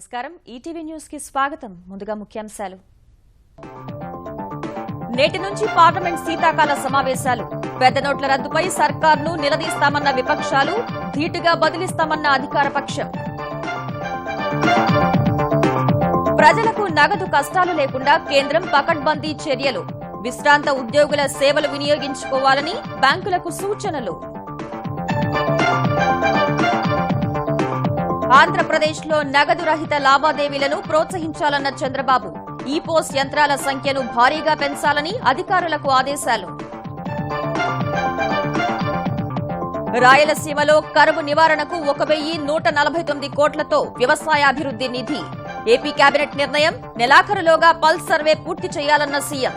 నమస్కారం ETV news కి స్వాగతం ముందుగా ముఖ్యాంశాలు నేటి నుంచి పార్లమెంట్ శీతాకాల సమావేశాలు పెద్ద నోట్ల రద్దుపై సర్కార్ను నిలదీస్తామన్న విపక్షాలు ధీటుగా బదిలిస్తామన్న అధికార పక్షం ప్రజలకు నగదు కష్టాలు లేకుండా కేంద్రం పకడ్బందీ చర్యలు విశ్రాంత ఉద్యోగుల సేవలు వినియోగించుకోవాలని బ్యాంకులకు సూచనలు ఆంధ్రప్రదేశ్లో నగదు రహిత లావాదేవీలను ప్రోత్సహించాలన్న చంద్రబాబు ఈ పోస్ట్ యంత్రాల సంఖ్యను భారీగా పెంచాలని అధికారులకు ఆదేశాలు రాయలసీమలో కరువు నివారణకు 1149 కోట్లతో వ్యవసాయాభివృద్ది నిధి ఏపీ కేబినెట్ నిర్ణయం నెలాఖరులోగా పల్స్ సర్వే పూర్తి చేయాలన్న సీఎం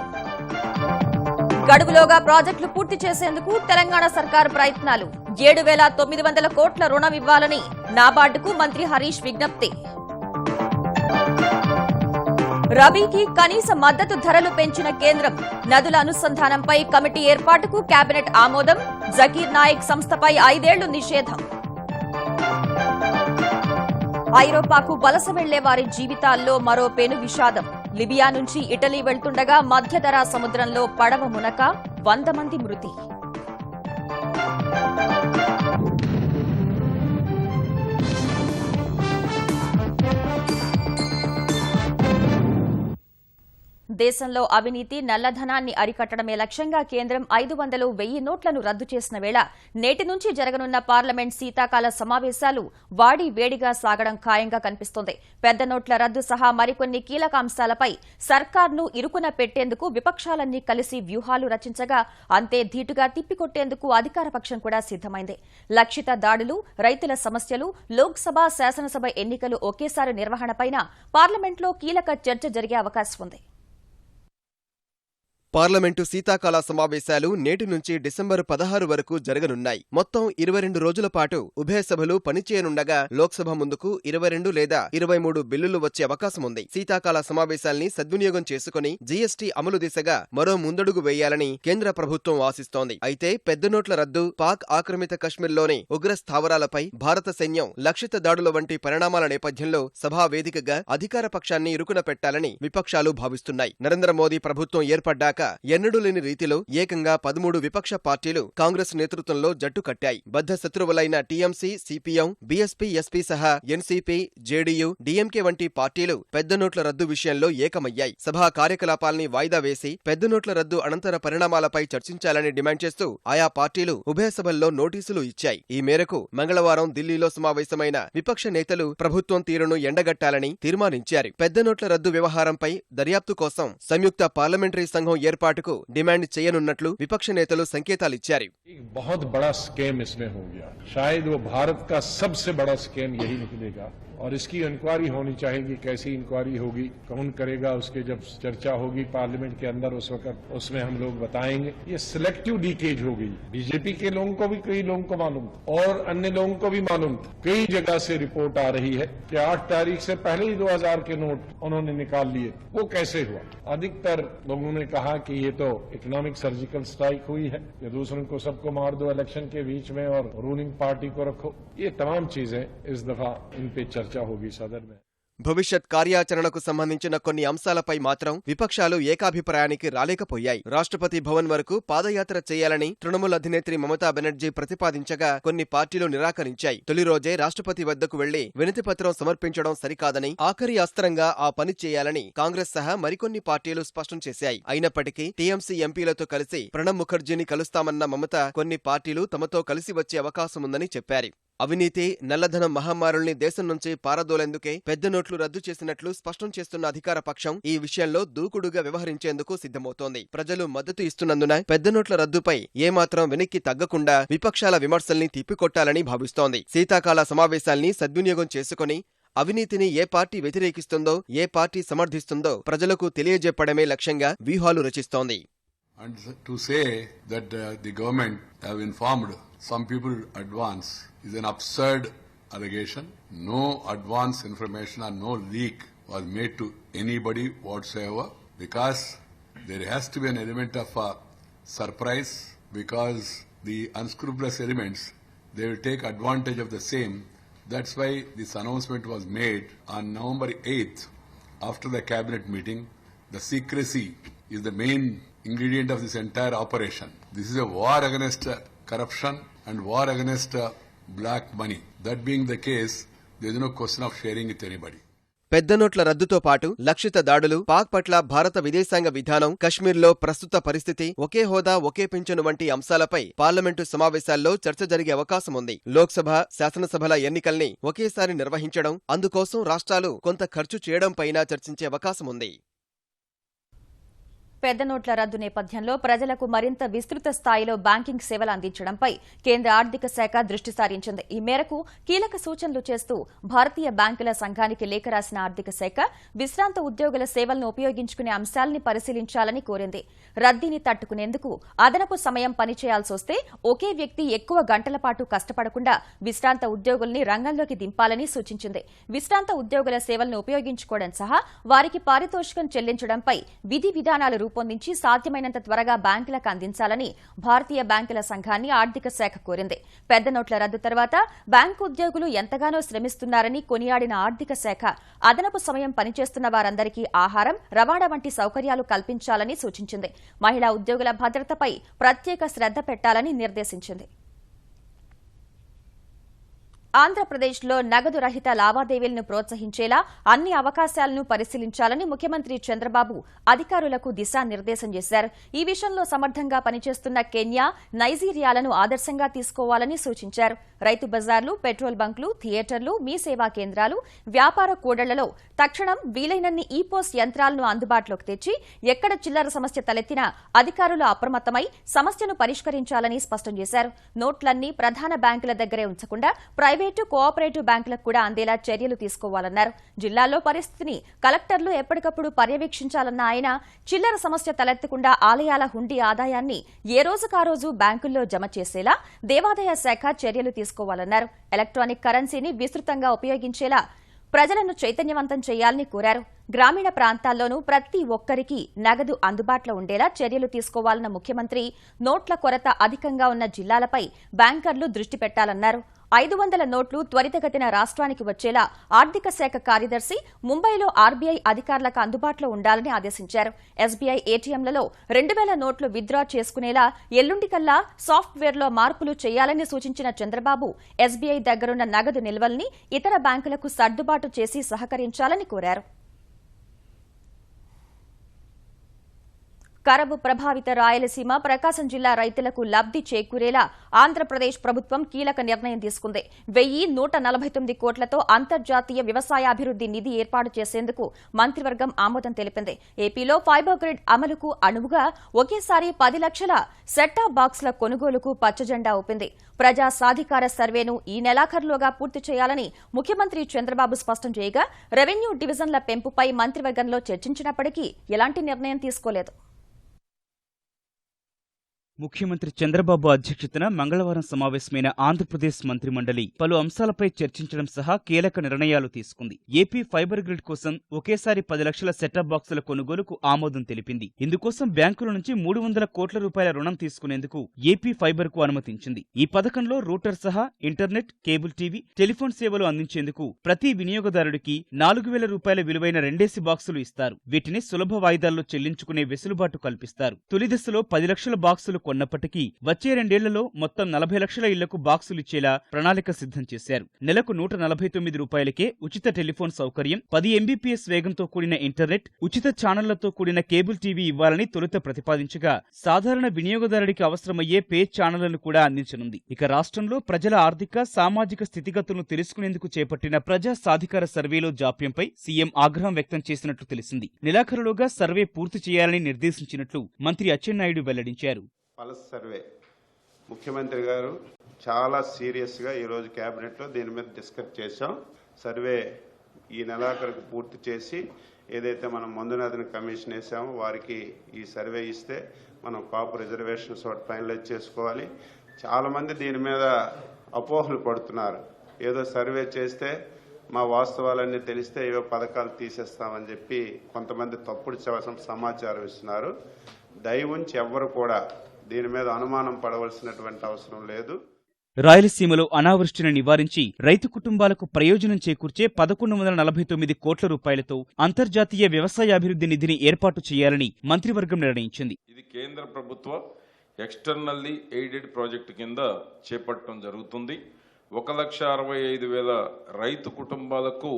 గడువులోగా ప్రాజెక్టులు పూర్తి చేసేందుకు తెలంగాణ సర్కారు ప్రయత్నాలు 7,900 కోట్ల రుణం ఇవ్వాలని నాబార్డుకు మంత్రి హరీష్ విజ్ఞప్తి రబీకి కనీస మద్దతు ధరలు పెంచిన కేంద్రం నదుల అనుసంధానంపై కమిటీ ఏర్పాటుకు కేబినెట్ ఆమోదం జకీర్ నాయక్ సంస్థపై 5 ఏళ్లు నిషేధం ఐరోపాకు వలస వెళ్లే వారి జీవితాల్లో మరో పెను విషాదం లిబియా నుంచి ఇటలీ వెళ్తుండగా మధ్యధరా సముద్రంలో పడవ మునక 100 మంది మృతి దేశంలో అవినీతి నల్లధనాన్ని అరికట్టడమే లక్ష్యంగా కేంద్రం 500, 1000 నోట్లను రద్దు చేసిన వేళ నేటి నుంచి జరగనున్న పార్లమెంట్ శీతాకాల సమావేశాలు వాడి వేడిగా సాగడం ఖాయంగా కనిపిస్తోంది. పెద్ద నోట్ల రద్దు సహా మరికొన్ని కీలక అంశాలపై సర్కార్ను ఇరుకున పెట్టేందుకు విపక్షాలన్నీ కలిసి వ్యూహాలు రచించగా అంతే ధీటుగా తిప్పికొట్టేందుకు అధికార పక్షం కూడా సిద్దమైంది. లక్షిత దాడులు, రైతుల సమస్యలు, లోక్సభ, శాసనసభ ఎన్నికలు ఒకేసారి నిర్వహణపై పార్లమెంట్లో కీలక చర్చ జరిగే అవకాశం ఉంది. పార్లమెంటు శీతాకాల సమావేశాలు నేటి నుంచి డిసెంబరు 16 వరకు జరగనున్నాయి. మొత్తం 22 రోజుల పాటు ఉభయ సభలు పనిచేయనుండగా లోక్సభ ముందుకు 22 లేదా 23 బిల్లులు వచ్చే అవకాశం ఉంది. శీతాకాల సమావేశాల్ని సద్వినియోగం చేసుకుని జీఎస్టీ అమలు దిశగా మరో ముందడుగు వేయాలని కేంద్ర ప్రభుత్వం ఆశిస్తోంది. అయితే పెద్ద నోట్ల రద్దు, పాక్ ఆక్రమిత కశ్మీర్లోని ఉగ్ర స్థావరాలపై భారత సైన్యం లక్షిత దాడుల వంటి పరిణామాల నేపథ్యంలో సభా వేదికగా అధికార పక్షాన్ని ఇరుకున పెట్టాలని విపక్షాలు భావిస్తున్నాయి. నరేంద్ర మోదీ ప్రభుత్వం ఏర్పడ్డాక ఎన్నడూ లేని రీతిలో ఏకంగా 13 విపక్ష పార్టీలు కాంగ్రెస్ నేతృత్వంలో జట్టు కట్టాయి. బద్ధ శత్రువులైన టీఎంసీ, సిపిఎం, బీఎస్పీ, ఎస్పీ సహా ఎన్సీపీ, జేడీయూ, డీఎంకే వంటి పార్టీలు పెద్ద నోట్ల రద్దు విషయంలో ఏకమయ్యాయి. సభా కార్యకలాపాల్ని వాయిదా వేసి పెద్ద నోట్ల రద్దు అనంతర పరిణామాలపై చర్చించాలని డిమాండ్ చేస్తూ ఆయా పార్టీలు ఉభయ సభల్లో నోటీసులు ఇచ్చాయి. ఈ మేరకు మంగళవారం ఢిల్లీలో సమావేశమైన విపక్ష నేతలు ప్రభుత్వం తీరును ఎండగట్టాలని తీర్మానించారు. పెద్ద నోట్ల రద్దు వ్యవహారంపై దర్యాప్తు కోసం సంయుక్త పార్లమెంటరీ సంఘం ఏర్పాటుకు డిమాండ్ చేయనున్నట్లు విపక్ష నేతలు సంకేతాలిచ్చారు. बहुत बड़ा स्कैम इसमें हो गया, शायद वो भारत का सबसे बड़ा स्कैम यही निकलेगा और इसकी इंक्वायरी होनी चाहिए. कैसी इंक्वायरी होगी, कौन करेगा, उसके जब चर्चा होगी पार्लियामेंट के अंदर उस वक्त उसमें हम लोग बताएंगे. ये सिलेक्टिव लीकेज हो गई. बीजेपी के लोगों को भी, कई लोगों को मालूम था और अन्य लोगों को भी मालूम था. कई जगह से रिपोर्ट आ रही है कि 8 तारीख से पहले ही 2000 के नोट उन्होंने निकाल लिए. वो कैसे हुआ? अधिकतर लोगों ने कहा कि ये तो इकोनॉमिक सर्जिकल स्ट्राइक हुई है, या दूसरों को सबको मार दो इलेक्शन के बीच में और रूलिंग पार्टी को रखो. ये तमाम चीजें इस दफा इन पे चर्चा होगी सदन में. భవిష్యత్ కార్యాచరణకు సంబంధించిన కొన్ని అంశాలపై మాత్రం విపక్షాలు ఏకాభిప్రాయానికి రాలేకపోయాయి. రాష్ట్రపతి భవన్ వరకు పాదయాత్ర చేయాలని తృణమూల్ అధినేత్రి మమతా బెనర్జీ ప్రతిపాదించగా కొన్ని పార్టీలు నిరాకరించాయి. తొలి రోజే రాష్ట్రపతి వద్దకు వెళ్లి వినతిపత్రం సమర్పించడం సరికాదని, ఆఖరి అస్త్రంగా ఆ పని చేయాలని కాంగ్రెస్ సహా మరికొన్ని పార్టీలు స్పష్టం చేశాయి. అయినప్పటికీ టీఎంసీ ఎంపీలతో కలిసి ప్రణబ్ ముఖర్జీని కలుస్తామన్న మమత కొన్ని పార్టీలు తమతో కలిసి వచ్చే అవకాశముందని చెప్పారు. అవినీతి, నల్లధనం మహమ్మారుల్ని దేశం నుంచి పారదోలేందుకే పెద్ద నోట్లు రద్దు చేసినట్లు స్పష్టం చేస్తున్న అధికార పక్షం ఈ విషయంలో దూకుడుగా వ్యవహరించేందుకు సిద్ధమవుతోంది. ప్రజలు మద్దతు ఇస్తున్నందున పెద్ద నోట్ల రద్దుపై ఏమాత్రం వెనక్కి తగ్గకుండా విపక్షాల విమర్శల్ని తిప్పికొట్టాలని భావిస్తోంది. శీతాకాల సమావేశాల్ని సద్వినియోగం చేసుకుని అవినీతిని ఏ పార్టీ వ్యతిరేకిస్తుందో, ఏ పార్టీ సమర్థిస్తుందో ప్రజలకు తెలియజెప్పడమే లక్ష్యంగా వ్యూహాలు రచిస్తోంది. And to say that the government have informed some people advance is an absurd allegation. No advance information or no leak was made to anybody whatsoever, because there has to be an element of surprise, because the unscrupulous elements, they will take advantage of the same That's why this announcement was made on November 8th after the cabinet meeting. The secrecy is the main ingredient of this entire operation. This is a war against corruption and war against black money. That being the case, there is no question of sharing with anybody. పెద్ద నోట్ల రద్దుతో పాటు లక్షిత దాడులు, పాక్ పట్ల భారత విదేశాంగ విధానం, కశ్మీర్లో ప్రస్తుత పరిస్థితి, ఒకే హోదా ఒకే పింఛను వంటి అంశాలపై పార్లమెంటు సమావేశాల్లో చర్చ జరిగే అవకాశం ఉంది. లోక్సభ, శాసనసభల ఎన్నికల్ని ఒకేసారి నిర్వహించడం, అందుకోసం రాష్ట్రాలు కొంత ఖర్చు చేయడంపైనా చర్చించే అవకాశం ఉంది. పెద్ద నోట్ల రద్దు నేపథ్యంలో ప్రజలకు మరింత విస్తృత స్థాయిలో బ్యాంకింగ్ సేవలు అందించడంపై కేంద్ర ఆర్థిక శాఖ దృష్టి సారించింది. ఈ మేరకు కీలక సూచనలు చేస్తూ భారతీయ బ్యాంకుల సంఘానికి లేఖ రాసిన ఆర్థిక శాఖ విశ్రాంత ఉద్యోగుల సేవలను ఉపయోగించుకునే అంశాల్ని పరిశీలించాలని కోరింది. రద్దీని తట్టుకునేందుకు అదనపు సమయం పనిచేయాల్సి వస్తే ఒకే వ్యక్తి ఎక్కువ గంటల పాటు కష్టపడకుండా విశ్రాంత ఉద్యోగుల్ని రంగంలోకి దింపాలని సూచించింది. విశ్రాంత ఉద్యోగుల సేవలను ఉపయోగించుకోవడం సహా వారికి పారితోషికం చెల్లించడంపై విధి విధానాలు రూపొందించి సాధ్యమైనంత త్వరగా బ్యాంకులకు అందించాలని భారతీయ బ్యాంకుల సంఘాన్ని ఆర్థిక శాఖ కోరింది. పెద్ద నోట్ల రద్దు తర్వాత బ్యాంకు ఉద్యోగులు ఎంతగానో శ్రమిస్తున్నారని కొనియాడిన ఆర్థిక శాఖ అదనపు సమయం పనిచేస్తున్న వారందరికీ ఆహారం, రవాణా వంటి సౌకర్యాలు కల్పించాలని సూచించింది. మహిళా ఉద్యోగుల భద్రతపై ప్రత్యేక శ్రద్ధ పెట్టాలని నిర్దేశించింది. ఆంధ్రప్రదేశ్లో నగదు రహిత లావాదేవీలను ప్రోత్సహించేలా అన్ని అవకాశాలను పరిశీలించాలని ముఖ్యమంత్రి చంద్రబాబు అధికారులకు దిశానిర్దేశం చేశారు. ఈ విషయంలో సమర్థంగా పనిచేస్తున్న కెన్యా, నైజీరియాలను ఆదర్శంగా తీసుకోవాలని సూచించారు. రైతు బజార్లు, పెట్రోల్ బంకులు, థియేటర్లు, మీ సేవా కేంద్రాలు, వ్యాపార కూడళ్లలో తక్షణం వీలైనన్ని ఈ-పోస్ యంత్రాలను అందుబాటులోకి తెచ్చి ఎక్కడ చిల్లర సమస్య తలెత్తినా అధికారులు అప్రమత్తమై సమస్యను పరిష్కరించాలని స్పష్టం చేశారు. నోట్లన్నీ ప్రధాన బ్యాంకుల దగ్గరే ఉంచకుండా ప్రైవేటు, కోఆపరేటివ్ బ్యాంకులకు కూడా అందేలా చర్యలు తీసుకోవాలన్నారు. జిల్లాల్లో పరిస్థితిని కలెక్టర్లు ఎప్పటికప్పుడు పర్యవేక్షించాలన్న ఆయన చిల్లర సమస్య తలెత్తకుండా ఆలయాల హుండీ ఆదాయాన్ని ఏ రోజుకా రోజు బ్యాంకుల్లో జమ చేసేలా దేవాదాయ శాఖ చర్యలు తీసుకోవాలన్నారు. ఎలక్ట్రానిక్ కరెన్సీని విస్తృతంగా ఉపయోగించేలా ప్రజలను చైతన్యవంతం చేయాలని కోరారు. గ్రామీణ ప్రాంతాల్లోనూ ప్రతి ఒక్కరికి నగదు అందుబాటులో ఉండేలా చర్యలు తీసుకోవాలన్న ముఖ్యమంత్రి నోట్ల కొరత అధికంగా ఉన్న జిల్లాలపై బ్యాంకర్లు దృష్టి పెట్టాలన్నారు. 500 నోట్లు త్వరితగతిన రాష్ట్రానికి వచ్చేలా ఆర్థిక శాఖ కార్యదర్శి ముంబైలో ఆర్బీఐ అధికారులకు అందుబాటులో ఉండాలని ఆదేశించారు. ఎస్బీఐ ఏటీఎంలలో 2000 నోట్లు విత్డ్రా చేసుకునేలా ఎల్లుండికల్లా సాఫ్ట్వేర్లో మార్పులు చేయాలని సూచించిన చంద్రబాబు ఎస్బీఐ దగ్గరున్న నగదు నిల్వల్ని ఇతర బ్యాంకులకు సర్దుబాటు చేసి సహకరించాలని కోరారు. కరవు ప్రభావిత రాయలసీమ, ప్రకాశం జిల్లా రైతులకు లబ్ది చేకూరేలా ఆంధ్రప్రదేశ్ ప్రభుత్వం కీలక నిర్ణయం తీసుకుంది. 1149 కోట్లతో అంతర్జాతీయ వ్యవసాయాభివృద్ది నిధి ఏర్పాటు చేసేందుకు మంత్రివర్గం ఆమోదం తెలిపింది. ఏపీలో ఫైబర్ గ్రిడ్ అమలుకు అనువుగా ఒకేసారి 10 లక్షల సెట్టాప్ బాక్సుల కొనుగోలుకు పచ్చజెండా ఊపింది. ప్రజా సాధికార సర్వేను ఈ నెలాఖరులోగా పూర్తి చేయాలని ముఖ్యమంత్రి చంద్రబాబు స్పష్టం చేయగా రెవెన్యూ డివిజన్ల పెంపుపై మంత్రివర్గంలో చర్చించినప్పటికీ ఎలాంటి నిర్ణయం తీసుకోలేదు. ముఖ్యమంత్రి చంద్రబాబు అధ్యక్షతన మంగళవారం సమావేశమైన ఆంధ్రప్రదేశ్ మంత్రిమండలి పలు అంశాలపై చర్చించడం సహా కీలక నిర్ణయాలు తీసుకుంది. ఏపీ ఫైబర్ గ్రిడ్ కోసం ఒకేసారి 10 లక్షల సెటప్ బాక్సుల కొనుగోలుకు ఆమోదం తెలిపింది. ఇందుకోసం బ్యాంకుల నుంచి 300 కోట్ల రూపాయల రుణం తీసుకునేందుకు ఏపీ ఫైబర్ కు అనుమతించింది. ఈ పథకంలో రూటర్ సహా ఇంటర్నెట్, కేబుల్ టీవీ, టెలిఫోన్ సేవలు అందించేందుకు ప్రతి వినియోగదారుడికి 4000 రూపాయల విలువైన 2 బాక్సులు ఇస్తారు. వీటిని సులభ వాయిదాల్లో చెల్లించుకునే వెసులుబాటు కల్పిస్తారు. తొలి దశలో 10 లక్షల బాక్సులు కొన్నప్పటికీ వచ్చే 2 ఏళ్లలో మొత్తం 40 లక్షల ఇళ్లకు బాక్సులు ఇచ్చేలా ప్రణాళిక సిద్ధం చేశారు. నెలకు 149 రూపాయలకే ఉచిత టెలిఫోన్ సౌకర్యం, 10 MBPS వేగంతో కూడిన ఇంటర్నెట్, ఉచిత ఛానళ్లతో కూడిన కేబుల్ టీవీ ఇవ్వాలని తొలుత ప్రతిపాదించగా సాధారణ వినియోగదారుడికి అవసరమయ్యే పే ఛానళ్లను కూడా అందించనుంది. ఇక రాష్ట్రంలో ప్రజల ఆర్థిక, సామాజిక స్థితిగతులను తెలుసుకునేందుకు చేపట్టిన ప్రజా సాధికార సర్వేలో జాప్యంపై సీఎం ఆగ్రహం వ్యక్తం చేసినట్లు తెలిసింది. నెలాఖరులోగా సర్వే పూర్తి చేయాలని నిర్దేశించినట్లు మంత్రి అచ్చెన్నాయుడు వెల్లడించారు. పల్స్ సర్వే ముఖ్యమంత్రి గారు చాలా సీరియస్గా ఈరోజు క్యాబినెట్లో దీని మీద డిస్కస్ చేశాం. సర్వే ఈ నెలాఖరుకు పూర్తి చేసి ఏదైతే మనం మందునాథన్ కమిషన్ వేసామో వారికి ఈ సర్వే ఇస్తే మనం కాపు రిజర్వేషన్స్ ఒకటి ఫైనలైజ్ చేసుకోవాలి. చాలామంది దీని మీద అపోహలు పడుతున్నారు. ఏదో సర్వే చేస్తే మా వాస్తవాలన్నీ తెలిస్తే ఏవో పథకాలు తీసేస్తామని చెప్పి కొంతమంది తప్పుడు సమాచారం ఇస్తున్నారు. దయ ఉంచి ఎవ్వరు కూడా దీని మీద అనుమానం పడవలసినటువంటి అవసరం లేదు. రాయలసీమలో అనావృష్టిని నివారించి రైతు కుటుంబాలకు ప్రయోజనం చేకూర్చే 1149 కోట్ల రూపాయలతో అంతర్జాతీయ వ్యవసాయాభివృద్ధి నిధిని ఏర్పాటు చేయాలని మంత్రివర్గం నిర్ణయించింది. ఇది కేంద్ర ప్రభుత్వ ఎక్స్టర్నల్లీ ఎయిడెడ్ ప్రాజెక్టు కింద చేపట్టడం జరుగుతుంది. 1,65,000 రైతు కుటుంబాలకు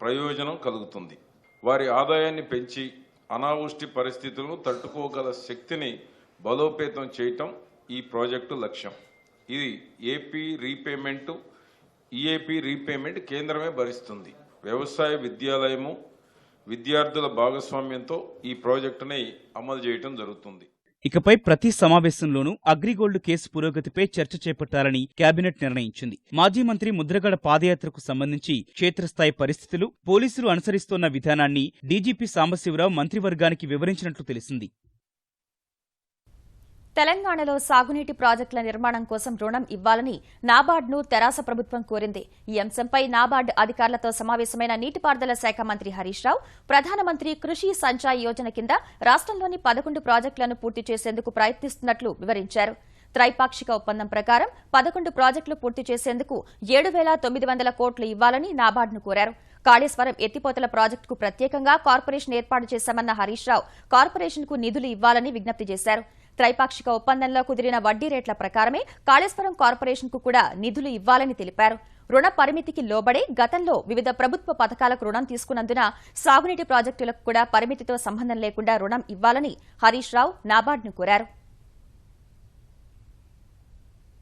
ప్రయోజనం కలుగుతుంది. వారి ఆదాయాన్ని పెంచి అనావృష్టి పరిస్థితులను తట్టుకోగల శక్తిని బలోపేతం చేయటం ఈ ప్రాజెక్టు లక్ష్యం. ఇది ఈఏపీ రీపేమెంట్ కేంద్రమే భరిస్తుంది. వ్యవసాయ విద్యాలయము విద్యార్థుల భాగస్వామ్యంతో ఈ ప్రాజెక్టుని అమలు చేయటం జరుగుతుంది. ఇకపై ప్రతి సమావేశంలోనూ అగ్రిగోల్డ్ కేసు పురోగతిపై చర్చ చేపట్టాలని కేబినెట్ నిర్ణయించింది. మాజీ మంత్రి ముద్రగడ పాదయాత్రకు సంబంధించి క్షేత్రస్థాయి పరిస్థితులు, పోలీసులు అనుసరిస్తోన్న విధానాన్ని డీజీపీ సాంబశివరావు మంత్రివర్గానికి వివరించినట్లు తెలిసింది. తెలంగాణలో సాగునీటి ప్రాజెక్టుల నిర్మాణం కోసం రుణం ఇవ్వాలని నాబార్డును తెరాస ప్రభుత్వం కోరింది. ఈ అంశంపై నాబార్డు అధికారులతో సమావేశమైన నీటిపారుదల శాఖ మంత్రి హరీష్ రావు ప్రధానమంత్రి కృషి సంచాయ్ యోజన కింద రాష్ట్రంలోని 11 ప్రాజెక్టులను పూర్తి చేసేందుకు ప్రయత్నిస్తున్నట్లు వివరించారు. త్రైపాక్షిక ఒప్పందం ప్రకారం 11 ప్రాజెక్టులు పూర్తి చేసేందుకు 7,900 కోట్లు ఇవ్వాలని నాబార్డును కోరారు. కాళేశ్వరం ఎత్తిపోతల ప్రాజెక్టుకు ప్రత్యేకంగా కార్పొరేషన్ ఏర్పాటు చేశామన్న హరీష్ రావు కార్పొరేషన్కు నిధులు ఇవ్వాలని విజ్ఞప్తి చేశారు. త్రైపాక్షిక ఒప్పందంలో కుదిరిన వడ్డీ రేట్ల ప్రకారమే కాళేశ్వరం కార్పొరేషన్కు కూడా నిధులు ఇవ్వాలని తెలిపారు. రుణ పరిమితికి లోబడే గతంలో వివిధ ప్రభుత్వ పథకాలకు రుణం తీసుకున్నందున సాగునీటి ప్రాజెక్టులకు కూడా పరిమితితో సంబంధం లేకుండా రుణం ఇవ్వాలని హరీష్ రావు నాబార్డును కోరారు.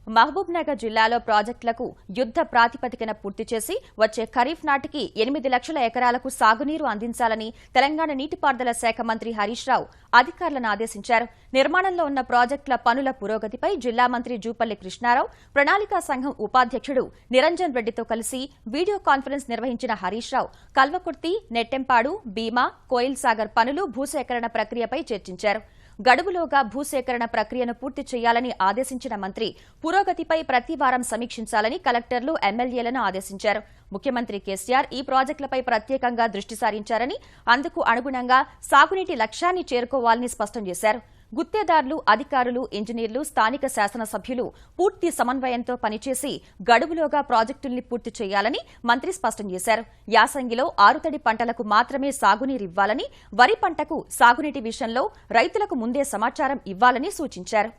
మహబూబ్నగర్ జిల్లాలో ప్రాజెక్టులకు యుద్ద ప్రాతిపదికన పూర్తి చేసి వచ్చే ఖరీఫ్ నాటికి 8 లక్షల ఎకరాలకు సాగునీరు అందించాలని తెలంగాణ నీటిపారుదల శాఖ మంత్రి హరీష్ రావు అధికారులను ఆదేశించారు. నిర్మాణంలో ఉన్న ప్రాజెక్టుల పనుల పురోగతిపై జిల్లా మంత్రి జూపల్లి కృష్ణారావు ప్రణాళికా సంఘం ఉపాధ్యక్షుడు నిరంజన్ రెడ్డితో కలిసి వీడియో కాన్ఫరెన్స్ నిర్వహించిన హరీష్ రావు కల్వకుర్తి, నెట్టెంపాడు, భీమా, కోయిల్ సాగర్ పనులు, భూసేకరణ ప్రక్రియపై చర్చించారు. గడువులోగా భూసేకరణ ప్రక్రియను పూర్తి చేయాలని ఆదేశించిన మంత్రి పురోగతిపై ప్రతి వారం సమీక్షించాలని కలెక్టర్లు, ఎమ్మెల్యేలను ఆదేశించారు. ముఖ్యమంత్రి కేసీఆర్ ఈ ప్రాజెక్టులపై ప్రత్యేకంగా దృష్టి సారించారని, అందుకు అనుగుణంగా సాగునీటి లక్ష్యాన్ని చేరుకోవాలని స్పష్టం చేశారు. గుత్తేదారులు, అధికారులు, ఇంజనీర్లు, స్థానిక శాసనసభ్యులు పూర్తి సమన్వయంతో పనిచేసి గడువులోగా ప్రాజెక్టుల్ని పూర్తి చేయాలని మంత్రి స్పష్టం చేశారు. యాసంగిలో ఆరుతడి పంటలకు మాత్రమే సాగునీరివ్వాలని, వరి పంటకు సాగునీటి విషయంలో రైతులకు ముందే సమాచారం ఇవ్వాలని సూచించారు.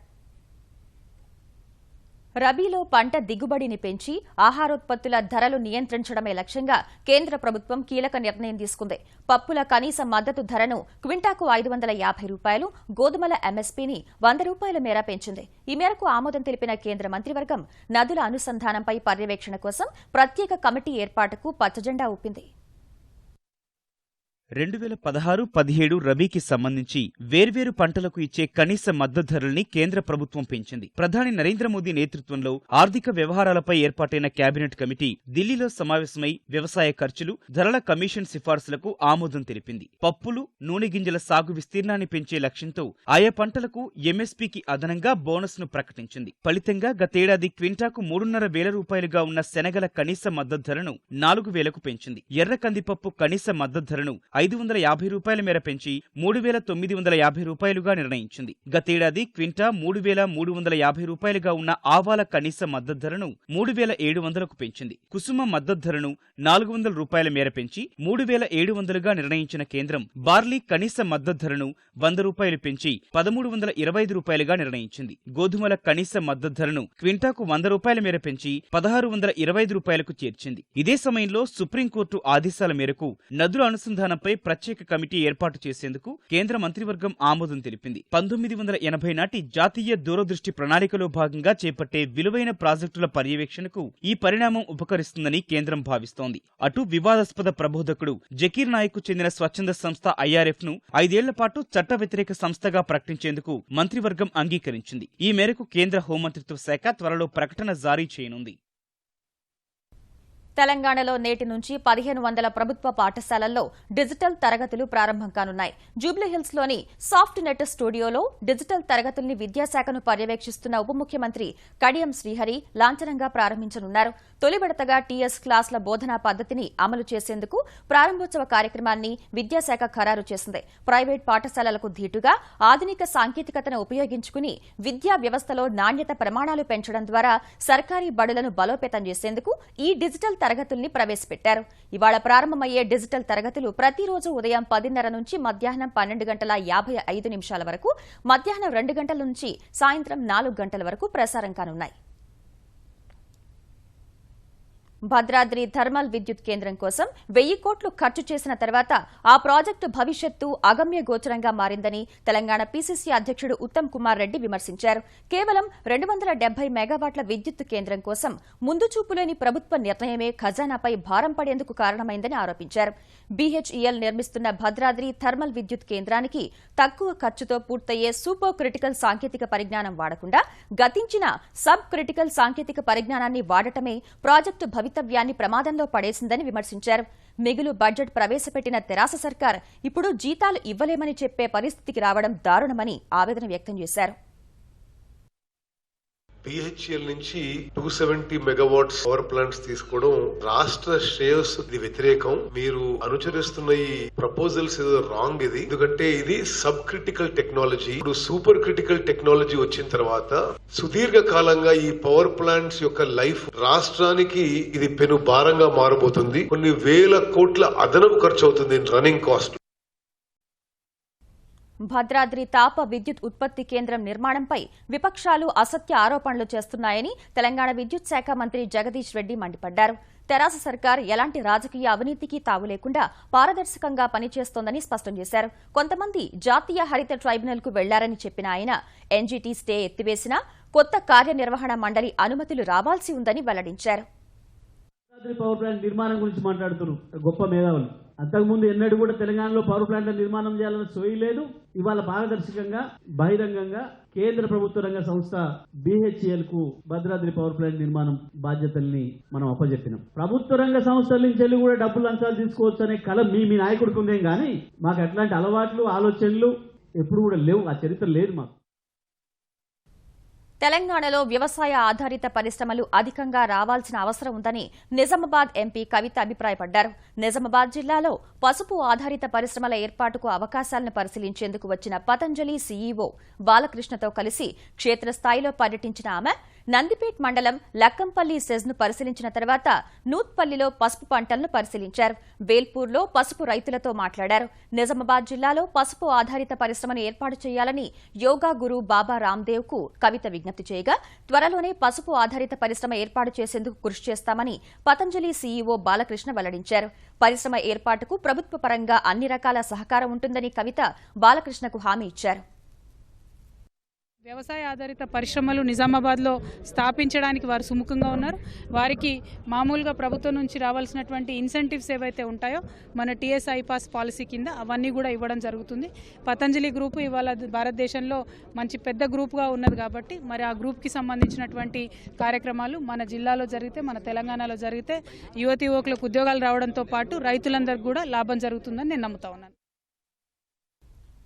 రబీలో పంట దిగుబడిని పెంచి ఆహారోత్పత్తుల ధరలు నియంత్రించడమే లక్ష్యంగా కేంద్ర ప్రభుత్వం కీలక నిర్ణయం తీసుకుంది. పప్పుల కనీస మద్దతు ధరను క్వింటాకు 550 రూపాయలు, గోధుమల ఎంఎస్పీని 100 రూపాయల మేర పెంచింది. ఈ మేరకు ఆమోదం తెలిపిన కేంద్ర మంత్రివర్గం నదుల అనుసంధానంపై పర్యవేక్షణ కోసం ప్రత్యేక కమిటీ ఏర్పాటుకు పచ్చజెండా ఊపింది. 2016-17 రబీకి సంబంధించి వేర్వేరు పంటలకు ఇచ్చే కనీస మద్దతు ధరల్ని కేంద్ర ప్రభుత్వం పెంచింది. ప్రధాని నరేంద్ర మోదీ నేతృత్వంలో ఆర్థిక వ్యవహారాలపై ఏర్పాటైన కేబినెట్ కమిటీ ఢిల్లీలో సమావేశమై వ్యవసాయ ఖర్చులు, ధరల కమిషన్ సిఫార్సులకు ఆమోదం తెలిపింది. పప్పులు, నూనె గింజల సాగు విస్తీర్ణాన్ని పెంచే లక్ష్యంతో ఆయా పంటలకు ఎంఎస్పీకి అదనంగా బోనస్ ను ప్రకటించింది. ఫలితంగా గతేడాది క్వింటాకు 3,500 రూపాయలుగా ఉన్న శనగల కనీస మద్దతు ధరను 4,000కు పెంచింది. ఎర్ర కందిపప్పు కనీస మద్దతు ధరను 550 రూపాయల మేర పెంచి 3,950 రూపాయలుగా నిర్ణయించింది. గతేడాది క్వింటా 3,350 రూపాయలుగా ఉన్న ఆవాల కనీస మద్దతు ధరను 3,700కు పెంచింది. కుసుమ మద్దతు ధరను 400 రూపాయల మేర పెంచి 3,700గా నిర్ణయించిన కేంద్రం బార్లీ కనీస మద్దతు ధరను 100 రూపాయలు పెంచి 1,325 రూపాయలుగా నిర్ణయించింది. గోధుమల కనీస మద్దతు ధరను క్వింటాకు 100 రూపాయల మేర పెంచి 1,625 రూపాయలకు చేర్చింది. ఇదే సమయంలో సుప్రీంకోర్టు ఆదేశాల మేరకు నదుల అనుసంధానంపై ప్రత్యేక కమిటీ ఏర్పాటు చేసేందుకు కేంద్ర మంత్రివర్గం ఆమోదం తెలిపింది. 1980 నాటి జాతీయ దూరదృష్టి ప్రణాళికలో భాగంగా చేపట్టే విలువైన ప్రాజెక్టుల పర్యవేక్షణకు ఈ పరిణామం ఉపకరిస్తుందని కేంద్రం భావిస్తోంది. అటు వివాదాస్పద ప్రబోధకుడు జకీర్ నాయక్ కు చెందిన స్వచ్ఛంద సంస్థ ఐఆర్ఎఫ్ ను 5 ఏళ్ల పాటు చట్ట వ్యతిరేక సంస్థగా ప్రకటించేందుకు మంత్రివర్గం అంగీకరించింది. ఈ మేరకు కేంద్ర హోంమంత్రిత్వ శాఖ త్వరలో ప్రకటన జారీ చేయనుంది. తెలంగాణలో నేటి నుంచి 1500 ప్రభుత్వ పాఠశాలల్లో డిజిటల్ తరగతులు ప్రారంభం కానున్నాయి. జూబ్లీహిల్స్లోని సాఫ్ట్ నెట్ స్టూడియోలో డిజిటల్ తరగతుల్ని విద్యాశాఖను పర్యవేక్షిస్తున్న ఉప ముఖ్యమంత్రి కడియం శ్రీహరి లాంఛనంగా ప్రారంభించనున్నారు. తొలి విడతగా టీఎస్ క్లాసుల బోధనా పద్ధతిని అమలు చేసేందుకు ప్రారంభోత్సవ కార్యక్రమాన్ని విద్యాశాఖ ఖరారు చేసింది. ప్రైవేట్ పాఠశాలలకు ధీటుగా ఆధునిక సాంకేతికతను ఉపయోగించుకుని విద్యా వ్యవస్థలో నాణ్యత ప్రమాణాలు పెంచడం ద్వారా సర్కారీ బడులను బలోపేతం చేసేందుకు ఈ డిజిటల్ తరగతుల్ని ప్రవేశపెట్టారు. ఇవాళ ప్రారంభమయ్యే డిజిటల్ తరగతులు ప్రతిరోజు ఉదయం 10:30 నుంచి మధ్యాహ్నం 12:55 వరకు, మధ్యాహ్నం 2 గంటల నుంచి సాయంత్రం 4 గంటల వరకు ప్రసారం కానున్నాయి. భద్రాద్రి థర్మల్ విద్యుత్ కేంద్రం కోసం 1000 కోట్లు ఖర్చు చేసిన తర్వాత ఆ ప్రాజెక్టు భవిష్యత్తు అగమ్య గోచరంగా మారిందని తెలంగాణ పీసీసీ అధ్యక్షుడు ఉత్తమ్ కుమార్ రెడ్డి విమర్శించారు. కేవలం 270 మెగావాట్ల విద్యుత్ కేంద్రం కోసం ముందు చూపులేని ప్రభుత్వ నిర్ణయమే ఖజానాపై భారం పడేందుకు కారణమైందని ఆరోపించారు. బీహెచ్ఈఎల్ నిర్మిస్తున్న భద్రాద్రి థర్మల్ విద్యుత్ కేంద్రానికి తక్కువ ఖర్చుతో పూర్తయ్యే సూపర్ క్రిటికల్ సాంకేతిక పరిజ్ఞానం వాడకుండా గతించిన సబ్ క్రిటికల్ సాంకేతిక పరిజ్ఞానాన్ని వాడటమే ప్రాజెక్టు భవితవ్యాన్ని ప్రమాదంలో పడేసిందని విమర్శించారు. మిగులు బడ్జెట్ ప్రవేశపెట్టిన తెరాస సర్కార్ ఇప్పుడు జీతాలు ఇవ్వలేమని చెప్పే పరిస్థితికి రావడం దారుణమని ఆవేదన వ్యక్తం చేశారు. BHEL నుంచి 270 మెగావాట్స్ పవర్ ప్లాంట్స్ తీసుకోవడం రాష్ట్ర శ్రేయస్సుకి వ్యతిరేకం. మీరు అనుసరిస్తున్న ఈ ప్రపోజల్స్ ఏదో రాంగ్. ఇది ఎందుకంటే ఇది సబ్ క్రిటికల్ టెక్నాలజీ. ఇప్పుడు సూపర్ క్రిటికల్ టెక్నాలజీ వచ్చిన తర్వాత సుదీర్ఘ కాలంగా ఈ పవర్ ప్లాంట్స్ యొక్క లైఫ్ రాష్ట్రానికి ఇది పెను భారంగా మారబోతుంది. కొన్ని వేల కోట్ల అదనపు ఖర్చు అవుతుంది రన్నింగ్ కాస్ట్. భద్రాద్రి తాప విద్యుత్ ఉత్పత్తి కేంద్రం నిర్మాణంపై విపక్షాలు అసత్య ఆరోపణలు చేస్తున్నాయని తెలంగాణ విద్యుత్ శాఖ మంత్రి జగదీష్ రెడ్డి మండిపడ్డారు. తెరాస సర్కార్ ఎలాంటి రాజకీయ అవినీతికి తావు లేకుండా పారదర్శకంగా పనిచేస్తోందని స్పష్టం చేశారు. కొంతమంది జాతీయ హరిత ట్రైబ్యునల్ కు వెళ్లారని చెప్పిన ఆయన ఎన్జీటీ స్టే ఎత్తివేసినా కొత్త కార్యనిర్వహణ మండలి అనుమతులు రావాల్సి ఉందని వెల్లడించారు. పవర్ ప్లాంట్ నిర్మాణం గురించి మాట్లాడుతున్నారు గొప్ప మేధావులు. అంతకుముందు ఎన్నడూ కూడా తెలంగాణలో పవర్ ప్లాంట్ల నిర్మాణం చేయాలని సోయి లేదు. ఇవాళ పారదర్శకంగా బహిరంగంగా కేంద్ర ప్రభుత్వ రంగ సంస్థ BHEL కు భద్రాద్రి పవర్ ప్లాంట్ నిర్మాణం బాధ్యతల్ని మనం అప్పచెప్పినాం. ప్రభుత్వ రంగ సంస్థల నుంచి కూడా డబ్బులు లంచాలు తీసుకోవచ్చు అనే కళ మీ నాయకుడికి ఉందేం కానీ మాకు అట్లాంటి అలవాట్లు ఆలోచనలు ఎప్పుడు కూడా లేవు. ఆ చరిత్ర లేదు మాకు. తెలంగాణలో వ్యవసాయ ఆధారిత పరిశ్రమలు అధికంగా రావాల్సిన అవసరం ఉందని నిజామాబాద్ ఎంపీ కవిత అభిప్రాయపడ్డారు. నిజామాబాద్ జిల్లాలో పసుపు ఆధారిత పరిశ్రమల ఏర్పాటుకు అవకాశాలను పరిశీలించేందుకు వచ్చిన పతంజలి సీఈఓ బాలకృష్ణతో కలిసి క్షేత్రస్థాయిలో పర్యటించిన ఆమె నందిపేట్ మండలం లక్కంపల్లి సెజ్ను పరిశీలించిన తర్వాత నూత్పల్లిలో పసుపు పంటలను పరిశీలించారు. వేల్పూర్లో పసుపు రైతులతో మాట్లాడారు. నిజామాబాద్ జిల్లాలో పసుపు ఆధారిత పరిశ్రమను ఏర్పాటు చేయాలని యోగా గురు బాబా రామ్దేవ్ కు కవిత విజ్ఞప్తి చేయగా త్వరలోనే పసుపు ఆధారిత పరిశ్రమ ఏర్పాటు చేసేందుకు కృషి చేస్తామని పతంజలి సీఈఓ బాలకృష్ణ వెల్లడించారు. పరిశ్రమ ఏర్పాటుకు ప్రభుత్వ పరంగా అన్ని రకాల సహకారం ఉంటుందని కవిత బాలకృష్ణకు హామీ ఇచ్చారు. వ్యవసాయ ఆధారిత పరిశ్రమలు నిజామాబాద్లో స్థాపించడానికి వారు సుముఖంగా ఉన్నారు. వారికి మామూలుగా ప్రభుత్వం నుంచి రావాల్సినటువంటి ఇన్సెంటివ్స్ ఏవైతే ఉంటాయో మన టీఎస్ ఐపాస్ పాలసీ కింద అవన్నీ కూడా ఇవ్వడం జరుగుతుంది. పతంజలి గ్రూపు ఇవాళ భారతదేశంలో మంచి పెద్ద గ్రూప్గా ఉన్నది కాబట్టి మరి ఆ గ్రూప్కి సంబంధించినటువంటి కార్యక్రమాలు మన జిల్లాలో జరిగితే, మన తెలంగాణలో జరిగితే యువతి యువకులకు ఉద్యోగాలు రావడంతో పాటు రైతులందరికీ కూడా లాభం జరుగుతుందని నేను నమ్ముతా ఉన్నాను.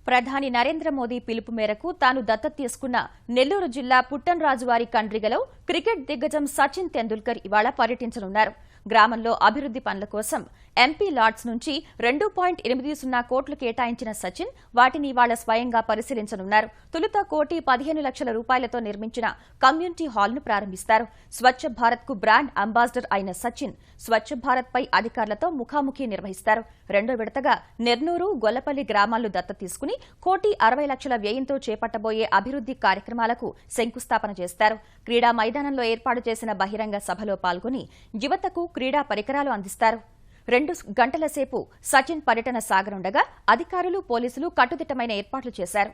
ప్రధాని నరేంద్ర మోదీ పిలుపు మేరకు తాను దత్తత తీసుకున్న నెల్లూరు జిల్లా పుట్టన్రాజువారి కండ్రిగలో క్రికెట్ దిగ్గజం సచిన్ తెండూల్కర్ ఇవాళ పర్యటించనున్నారు. గ్రామంలో అభివృద్ది పనుల కోసం ఎంపీ లాడ్స్ నుంచి 2.80 కోట్లు కేటాయించిన సచిన్ వాటిని ఇవాళ స్వయంగా పరిశీలించనున్నారు. తొలుత 1,15,00,000 రూపాయలతో నిర్మించిన కమ్యూనిటీ హాల్ను ప్రారంభిస్తారు. స్వచ్ఛ భారత్ కు బ్రాండ్ అంబాసిడర్ అయిన సచిన్ స్వచ్ఛ భారత్ పై అధికారులతో ముఖాముఖి నిర్వహిస్తారు. రెండో విడతగా నెర్నూరు, గొల్లపల్లి గ్రామాలను దత్తత తీసుకుని 1,60,00,000 వ్యయంతో చేపట్టబోయే అభివృద్ది కార్యక్రమాలకు శంకుస్థాపన చేస్తారు. క్రీడా మైదానంలో ఏర్పాటు చేసిన బహిరంగ సభలో పాల్గొని యువతకు క్రీడా పరికరాలు అందిస్తారు. 2 గంటల సేపు సచిన్ పర్యటన సాగనుండగా అధికారులు, పోలీసులు కట్టుదిట్టమైన ఏర్పాట్లు చేశారు.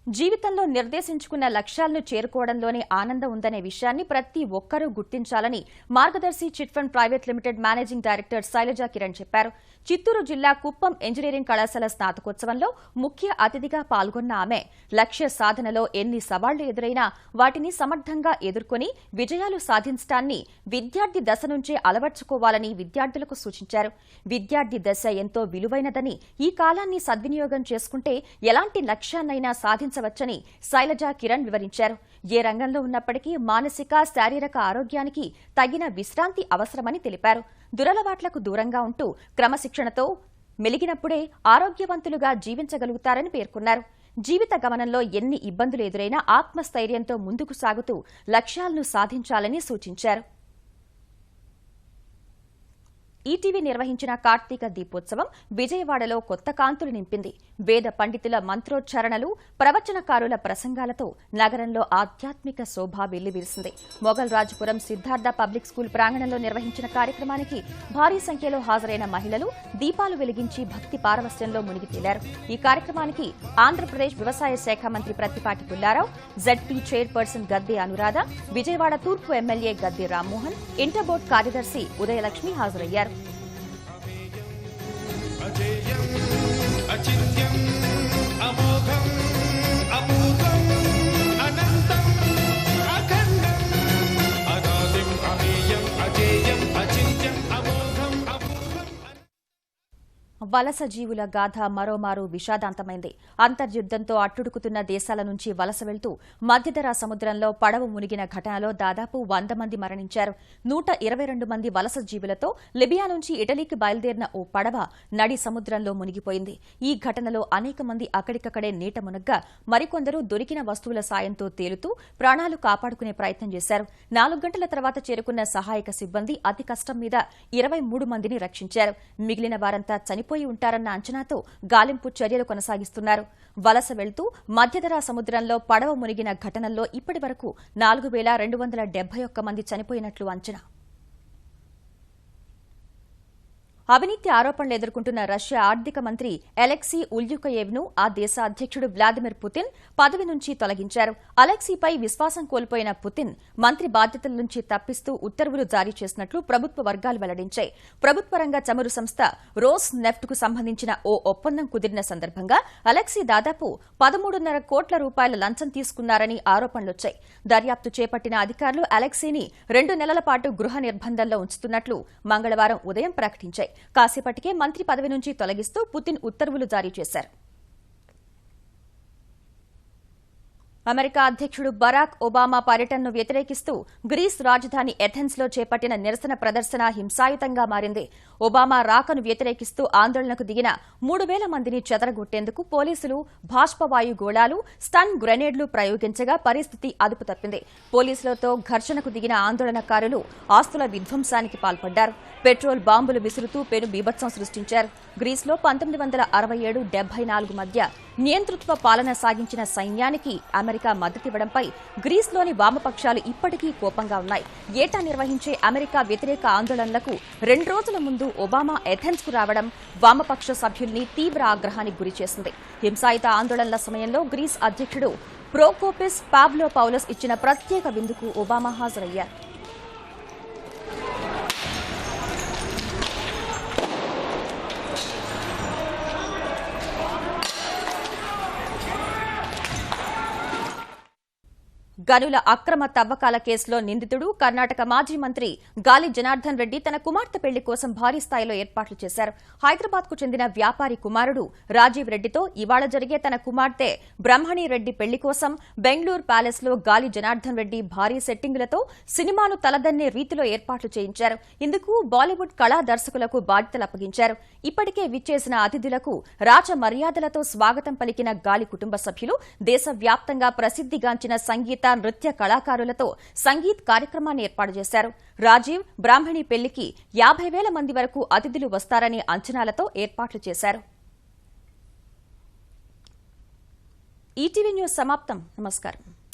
జీవితంలో నిర్దేశించుకున్న లక్ష్యాలను చేరుకోవడంలోనే ఆనందం ఉందనే విషయాన్ని ప్రతి ఒక్కరూ గుర్తించాలని మార్గదర్శి chit fund private limited managing director Shailaja Kiran చెప్పారు. చిత్తూరు జిల్లా కుప్పం ఇంజనీరింగ్ కళాశాల స్నాతకోత్సవంలో ముఖ్య అతిథిగా పాల్గొన్న ఆమె లక్ష్య సాధనలో ఎన్ని సవాళ్లు ఎదురైనా వాటిని సమర్థంగా ఎదుర్కొని విజయాలు సాధించడాన్ని విద్యార్థి దశ నుంచే అలవర్చుకోవాలని విద్యార్థులకు సూచించారు. విద్యార్థి దశ ఎంతో విలువైనదని, ఈ కాలాన్ని సద్వినియోగం చేసుకుంటే ఎలాంటి లక్ష్యాన్నైనా సాధించవచ్చని శైలజ కిరణ్ వివరించారు. ఏ రంగంలో ఉన్నప్పటికీ మానసిక, శారీరక ఆరోగ్యానికి తగిన విశ్రాంతి అవసరమని తెలిపారు. దురలవాట్లకు దూరంగా ఉంటూ క్రమశిక్షణతో మెలిగినప్పుడే ఆరోగ్యవంతులుగా జీవించగలుగుతారని పేర్కొన్నారు. జీవిత గమనంలో ఎన్ని ఇబ్బందులు ఎదురైనా ఆత్మస్థైర్యంతో ముందుకు సాగుతూ లక్ష్యాలను సాధించాలని సూచించారు. ఈటీవీ నిర్వహించిన కార్తీక దీపోత్సవం విజయవాడలో కొత్త కాంతులు నింపింది. వేద పండితుల మంత్రోచ్చారణలు, ప్రవచనకారుల ప్రసంగాలతో నగరంలో ఆధ్యాత్మిక శోభ వెల్లివిరిసింది. మొగల్ రాజపురం సిద్ధార్థ పబ్లిక్ స్కూల్ ప్రాంగణంలో నిర్వహించిన కార్యక్రమానికి భారీ సంఖ్యలో హాజరైన మహిళలు దీపాలు వెలిగించి భక్తి పారవస్యంలో మునిగి తేలారు. ఈ కార్యక్రమానికి ఆంధ్రప్రదేశ్ వ్యవసాయ శాఖ మంత్రి ప్రత్తిపాటి పుల్లారావు, జెడ్పీ చైర్పర్సన్ గద్దె అనురాధ, విజయవాడ తూర్పు MLA Gadde Rammohan, inter board కార్యదర్శి ఉదయలక్ష్మి హాజరయ్యారు. వలస జీవుల గాథ మరోమారు విషాదాంతమైంది. అంతర్యుద్దంతో అట్టుడుకుతున్న దేశాల నుంచి వలస వెళ్తూ మధ్యధరా సముద్రంలో పడవ మునిగిన ఘటనలో దాదాపు 100 మంది మరణించారు. 122 మంది వలస జీవులతో లిబియా నుంచి ఇటలీకి బయలుదేరిన ఓ పడవ నడి సముద్రంలో మునిగిపోయింది. ఈ ఘటనలో అనేక మంది అక్కడికక్కడే నీట మునగ్గా మరికొందరు దొరికిన వస్తువుల సాయంతో తేలుతూ ప్రాణాలు కాపాడుకునే ప్రయత్నం చేశారు. 4 గంటల తర్వాత చేరుకున్న సహాయక సిబ్బంది అతి కష్టం మీద 23 మందిని రక్షించారు. మిగిలిన వారంతా చనిపోయి ఉంటారన్న అంచనాతో గాలింపు చర్యలు కొనసాగిస్తున్నారు. వలస వెళ్తూ మధ్యధరా సముద్రంలో పడవ మునిగిన ఘటనల్లో ఇప్పటి వరకు 4,271 మంది చనిపోయినట్లు అంచనా. అవినీతి ఆరోపణలు ఎదుర్కొంటున్న రష్యా ఆర్థిక మంత్రి అలెక్సీ ఉల్యుకయేవ్ను ఆ దేశ అధ్యక్షుడు వ్లాదిమిర్ పుతిన్ పదవి నుంచి తొలగించారు. అలెక్సీపై విశ్వాసం కోల్పోయిన పుతిన్ మంత్రి బాధ్యతల నుంచి తప్పిస్తూ ఉత్తర్వులు జారీ చేసినట్లు ప్రభుత్వ వర్గాలు వెల్లడించాయి. ప్రభుత్వ రంగ చమురు సంస్థ రోస్ నెఫ్ట్కు సంబంధించిన ఓ ఒప్పందం కుదిరిన సందర్భంగా అలెక్సీ దాదాపు 13.5 కోట్ల రూపాయల లంచం తీసుకున్నారని ఆరోపణలొచ్చాయి. దర్యాప్తు చేపట్టిన అధికారులు అలెక్సీని 2 నెలల పాటు గృహ నిర్బంధంలో ఉంచుతున్నట్లు మంగళవారం ఉదయం ప్రకటించాయి. కాసేపటికే మంత్రి పదవి నుంచి తొలగిస్తూ పుతిన్ ఉత్తర్వులు జారీ చేశారు. అమెరికా అధ్యక్షుడు బరాక్ ఒబామా పర్యటనను వ్యతిరేకిస్తూ గ్రీస్ రాజధాని ఎథెన్స్ లో చేపట్టిన నిరసన ప్రదర్శన హింసాయుతంగా మారింది. ఒబామా రాకను వ్యతిరేకిస్తూ ఆందోళనకు దిగిన 3,000 మందిని చెదరగొట్టేందుకు పోలీసులు బాష్పవాయు గోళాలు, స్టన్ గ్రెనేడ్లు ప్రయోగించగా పరిస్థితి అదుపు తప్పింది. పోలీసులతో ఘర్షణకు దిగిన ఆందోళనకారులు ఆస్తుల విధ్వంసానికి పాల్పడ్డారు. పెట్రోల్ బాంబులు విసురుతూ పెను బీభత్సం సృష్టించారు. గ్రీస్లో 1967-74 మధ్య నియంతృత్వ పాలన సాగించిన సైన్యానికి అమెరికా మద్దతివ్వడంపై గ్రీస్లోని వామపక్షాలు ఇప్పటికీ కోపంగా ఉన్నాయి. ఏటా నిర్వహించే అమెరికా వ్యతిరేక ఆందోళనలకు 2 రోజుల ముందు ఒబామా ఎథెన్స్ కు రావడం వామపక్ష సభ్యుల్ని తీవ్ర ఆగ్రహానికి గురిచేసింది. హింసాయుత ఆందోళనల సమయంలో గ్రీస్ అధ్యక్షుడు ప్రోకోపిస్ పావ్లోపౌలోస్ ఇచ్చిన ప్రత్యేక విందుకు ఒబామా హాజరయ్యారు. గనుల అక్రమ తవ్వకాల కేసులో నిందితుడు కర్ణాటక మాజీ మంత్రి గాలి జనార్దన్ రెడ్డి తన కుమార్తె పెళ్లి కోసం భారీ స్థాయిలో ఏర్పాట్లు చేశారు. హైదరాబాద్ కు చెందిన వ్యాపారి కుమారుడు రాజీవ్ రెడ్డితో ఇవాళ జరిగే తన కుమార్తె బ్రహ్మణి రెడ్డి పెళ్లి కోసం బెంగళూరు ప్యాలెస్ లో గాలి జనార్దన్ రెడ్డి భారీ సెట్టింగులతో సినిమాను తలదన్నే రీతిలో ఏర్పాట్లు చేయించారు. ఇందుకు బాలీవుడ్ కళా దర్శకులకు బాధ్యతలు అప్పగించారు. ఇప్పటికే విచ్చేసిన అతిథులకు రాజ మర్యాదలతో స్వాగతం పలికిన గాలి కుటుంబ సభ్యులు దేశవ్యాప్తంగా ప్రసిద్దిగాంచిన సంగీత, నృత్య కళాకారులతో సంగీత్ కార్యక్రమాన్ని ఏర్పాటు చేశారు. రాజీవ్, బ్రాహ్మణి పెళ్లికి 50,000 మంది వరకు అతిథులు వస్తారనే అంచనాలతో ఏర్పాట్లు చేశారు. ఈటీవీ న్యూస్ సమాప్తం. నమస్కారం.